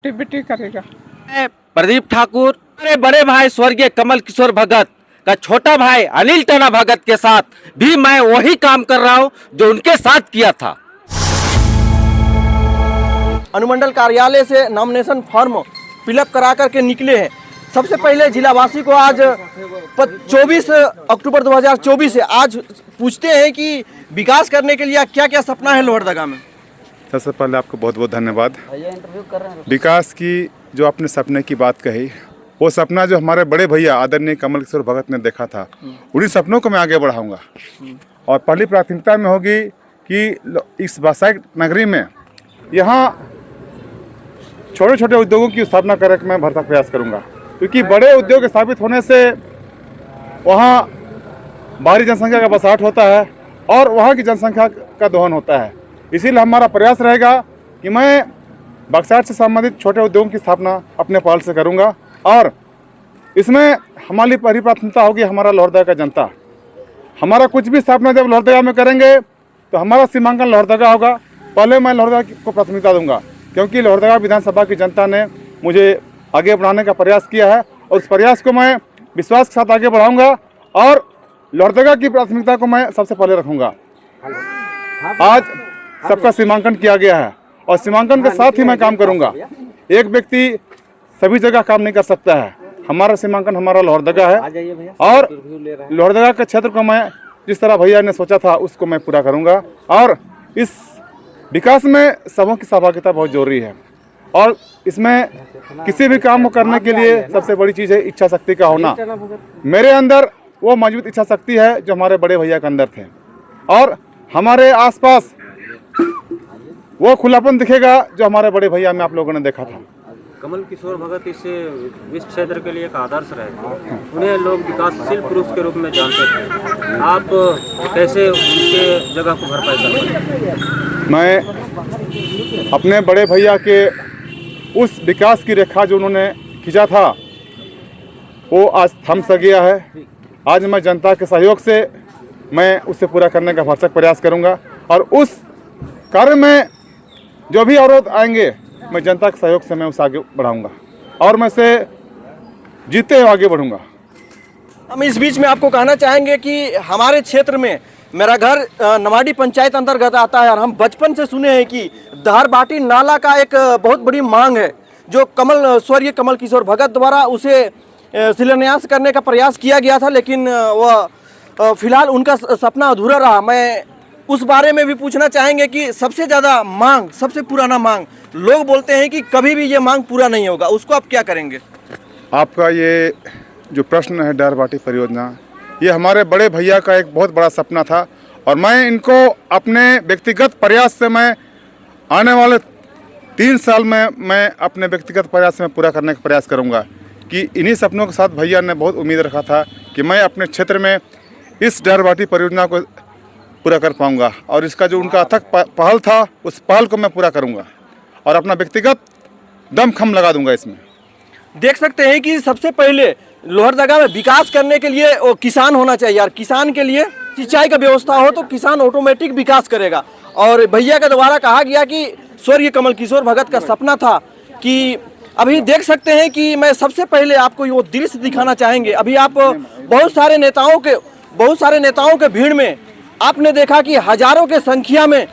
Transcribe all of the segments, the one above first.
टिबिटी करेगा। प्रदीप ठाकुर मेरे बड़े भाई स्वर्गीय कमल किशोर भगत का छोटा भाई अनिल टना भगत के साथ भी मैं वही काम कर रहा हूं जो उनके साथ किया था। अनुमंडल कार्यालय से नॉमिनेशन फॉर्म फिलअप करा करके निकले हैं। सबसे पहले जिलावासी को आज 24 अक्टूबर 2024 से आज पूछते हैं कि विकास करने के लिए क्या क्या सपना है लोहरदगा में। सबसे पहले आपको बहुत बहुत धन्यवाद। विकास की जो आपने सपने की बात कही, वो सपना जो हमारे बड़े भैया आदरणीय कमल किशोर भगत ने देखा था, उन्हीं सपनों को मैं आगे बढ़ाऊंगा। और पहली प्राथमिकता में होगी कि इस व्यावसायिक नगरी में यहाँ छोटे छोटे उद्योगों की स्थापना करने का मैं भरसक प्रयास करूँगा, क्योंकि बड़े उद्योग स्थापित होने से वहाँ बाहरी जनसंख्या का बसाहट होता है और वहाँ की जनसंख्या का दोहन होता है। इसीलिए हमारा प्रयास रहेगा कि मैं बक्सर से संबंधित छोटे उद्योगों की स्थापना अपने पहल से करूंगा। और इसमें हमारी पहली प्राथमिकता होगी हमारा लोहरदगा का जनता। हमारा कुछ भी स्थापना जब लोहरदगा में करेंगे तो हमारा सीमांकन लोहरदगा होगा। पहले मैं लोहरदगा को प्राथमिकता दूंगा, क्योंकि लोहरदगा विधानसभा की जनता ने मुझे आगे बढ़ाने का प्रयास किया है और उस प्रयास को मैं विश्वास के साथ आगे बढ़ाऊँगा और लोहरदगा की प्राथमिकता को मैं सबसे पहले रखूँगा। आज सबका सीमांकन किया गया है और सीमांकन के साथ ही मैं काम करूंगा। एक व्यक्ति सभी जगह काम नहीं कर सकता है। हमारा सीमांकन हमारा लोहरदगा है और लोहरदगा के क्षेत्र को मैं जिस तरह भैया ने सोचा था उसको मैं पूरा करूंगा। और इस विकास में सबों की सहभागिता बहुत जरूरी है और इसमें किसी भी काम को करने के लिए सबसे बड़ी चीज़ है इच्छा शक्ति का होना। मेरे अंदर वो मजबूत इच्छा शक्ति है जो हमारे बड़े भैया के अंदर थे और हमारे आसपास वो खुलापन दिखेगा जो हमारे बड़े भैया में आप लोगों ने देखा था। कमल किशोर भगत इस क्षेत्र के लिए एक आदर्श रहे। उन्हें लोग विकासशील पुरुष के रूप में जानते थे। आप कैसे उनके जगह को भरपाई करेंगे? मैं अपने बड़े भैया के उस विकास की रेखा जो उन्होंने खींचा था वो आज थम सा गया है। आज मैं जनता के सहयोग से मैं उसे पूरा करने का भरसक प्रयास करूंगा और उस कार्य में जो भी अवरोध आएंगे मैं जनता के सहयोग से मैं उसे आगे बढ़ाऊंगा और मैं उसे जीते हुए आगे बढ़ूंगा। हम इस बीच में आपको कहना चाहेंगे कि हमारे क्षेत्र में मेरा घर नवाडी पंचायत अंतर्गत आता है और हम बचपन से सुने हैं कि दहरबाटी नाला का एक बहुत बड़ी मांग है जो स्वर्गीय कमल किशोर भगत द्वारा उसे शिलान्यास करने का प्रयास किया गया था, लेकिन वह फिलहाल उनका सपना अधूरा रहा। मैं उस बारे में भी पूछना चाहेंगे कि सबसे ज़्यादा मांग, सबसे पुराना मांग, लोग बोलते हैं कि कभी भी ये मांग पूरा नहीं होगा, उसको आप क्या करेंगे? आपका ये जो प्रश्न है दहरबाटी परियोजना, ये हमारे बड़े भैया का एक बहुत बड़ा सपना था और मैं इनको अपने व्यक्तिगत प्रयास से मैं आने वाले 3 साल में मैं अपने व्यक्तिगत प्रयास से मैं पूरा करने का प्रयास करूँगा कि इन्हीं सपनों के साथ भैया ने बहुत उम्मीद रखा था कि मैं अपने क्षेत्र में इस दहरबाटी परियोजना को पूरा कर पाऊंगा और इसका जो उनका अथक पहल था उस पहल को मैं पूरा करूंगा और अपना व्यक्तिगत दमखम लगा दूंगा। इसमें देख सकते हैं कि सबसे पहले लोहरदगा में विकास करने के लिए वो किसान होना चाहिए और किसान के लिए सिंचाई का व्यवस्था हो तो किसान ऑटोमेटिक विकास करेगा। और भैया के द्वारा कहा गया कि स्वर्गीय कमल किशोर भगत का सपना था कि अभी देख सकते हैं कि मैं सबसे पहले आपको वो दृश्य दिखाना चाहेंगे। अभी आप बहुत सारे नेताओं के भीड़ में आपने देखा कि हजारों के संख्या में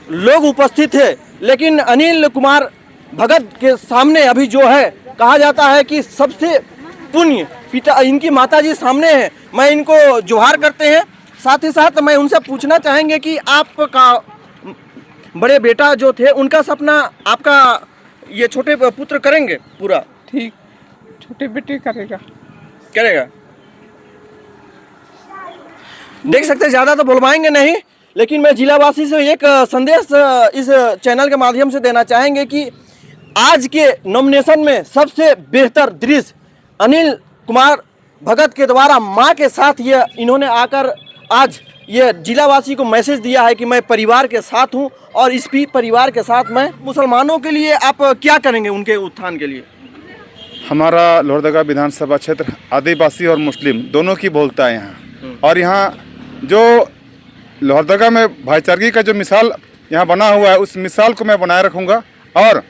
लोग उपस्थित थे, लेकिन अनिल कुमार भगत के सामने अभी जो है कहा जाता है कि सबसे पुण्य पिता इनकी माताजी सामने है। मैं इनको जोहार करते हैं। साथ ही साथ मैं उनसे पूछना चाहेंगे कि आपका बड़े बेटा जो थे उनका सपना आपका ये छोटे पुत्र करेंगे पूरा? ठीक, छोटी बेटी करेगा। देख सकते हैं ज़्यादा तो बुलवाएंगे नहीं, लेकिन मैं जिलावासी से एक संदेश इस चैनल के माध्यम से देना चाहेंगे कि आज के नॉमिनेशन में सबसे बेहतर दृश्य अनिल कुमार भगत के द्वारा मां के साथ ये इन्होंने आकर आज ये जिलावासी को मैसेज दिया है कि मैं परिवार के साथ हूं और इस भी परिवार के साथ मैं मुसलमानों के लिए आप क्या करेंगे उनके उत्थान के लिए? हमारा लोहरदगा विधानसभा क्षेत्र आदिवासी और मुस्लिम दोनों की बोलता है यहाँ और यहाँ जो लोहरदगा में भाईचारगी का जो मिसाल यहाँ बना हुआ है उस मिसाल को मैं बनाए रखूँगा और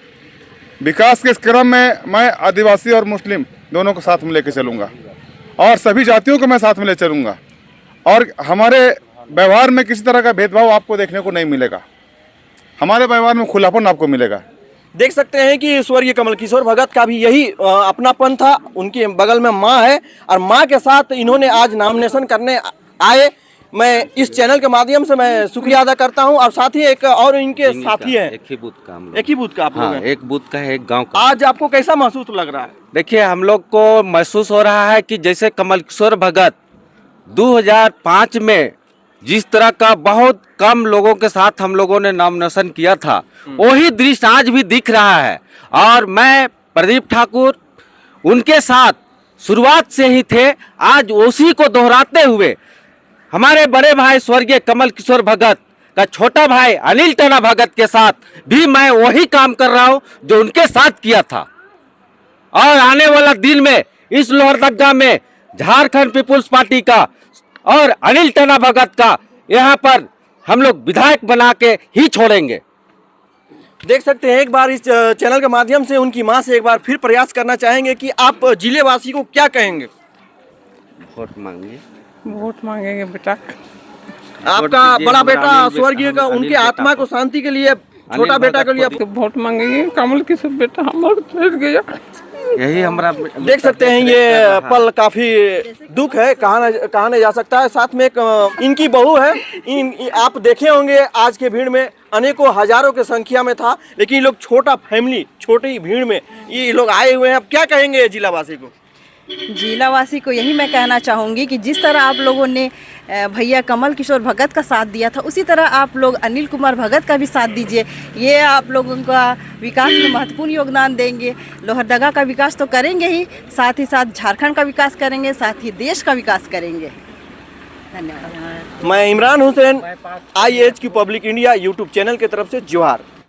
विकास के इस क्रम में मैं आदिवासी और मुस्लिम दोनों को साथ में लेकर चलूँगा और सभी जातियों को मैं साथ में ले चलूँगा और हमारे व्यवहार में किसी तरह का भेदभाव आपको देखने को नहीं मिलेगा। हमारे व्यवहार में खुलापन आपको मिलेगा। देख सकते हैं कि स्वर्गीय कमल किशोर भगत का भी यही अपनापन था। उनके बगल में माँ है और माँ के साथ इन्होंने आज नॉमिनेशन करने आए। मैं इस चैनल के माध्यम से मैं शुक्रिया अदा करता हूं और साथ ही एक और इनके साथी हैं। एक ही बूथ का हम लोग। एक ही बूथ का आप लोग हाँ, हैं। एक बूथ का है, एक गांव का। आज आपको कैसा महसूस लग रहा है? देखिए, हम लोग को महसूस हो रहा है कि जैसे कमल किशोर भगत 2005 में जिस तरह का बहुत कम लोगों के साथ हम लोगों ने नॉमिनेशन किया था, वही दृश्य आज भी दिख रहा है। और मैं प्रदीप ठाकुर उनके साथ शुरुआत से ही थे, आज उसी को दोहराते हुए हमारे बड़े भाई स्वर्गीय कमल किशोर भगत का छोटा भाई अनिल टना भगत के साथ भी मैं वही काम कर रहा हूं जो उनके साथ किया था। और आने वाला दिन में इस लोहरदगा में झारखंड पीपुल्स पार्टी का और अनिल टना भगत का यहाँ पर हम लोग विधायक बना के ही छोड़ेंगे। देख सकते हैं, एक बार इस चैनल के माध्यम से उनकी मां से एक बार फिर प्रयास करना चाहेंगे कि आप जिले वासी को क्या कहेंगे? वोट मांगिए। वोट मांगेंगे बेटा। आपका बड़ा बेटा स्वर्गीय का उनके आत्मा को शांति के लिए, छोटा बेटा के लिए आप तो वोट मांगेंगे। कमल किशोर बेटा हमारा फंस गया। यही हमारा देख सकते हैं, ये पल काफी दुख है, कहा नहीं जा सकता है। साथ में एक इनकी बहू है। आप देखे होंगे आज के भीड़ में अनेकों हजारों की संख्या में था, लेकिन ये लोग छोटा फैमिली, छोटी भीड़ में ये लोग आए हुए हैं। अब क्या कहेंगे जिलावासी को? जिलावासी को यही मैं कहना चाहूँगी कि जिस तरह आप लोगों ने भैया कमल किशोर भगत का साथ दिया था, उसी तरह आप लोग अनिल कुमार भगत का भी साथ दीजिए। ये आप लोगों का विकास में महत्वपूर्ण योगदान देंगे। लोहरदगा का विकास तो करेंगे ही, साथ ही साथ झारखंड का विकास करेंगे, साथ ही देश का विकास करेंगे। धन्यवाद। मैं Imran Hussain, IAHQ public India YouTube channel की तरफ से जोहार।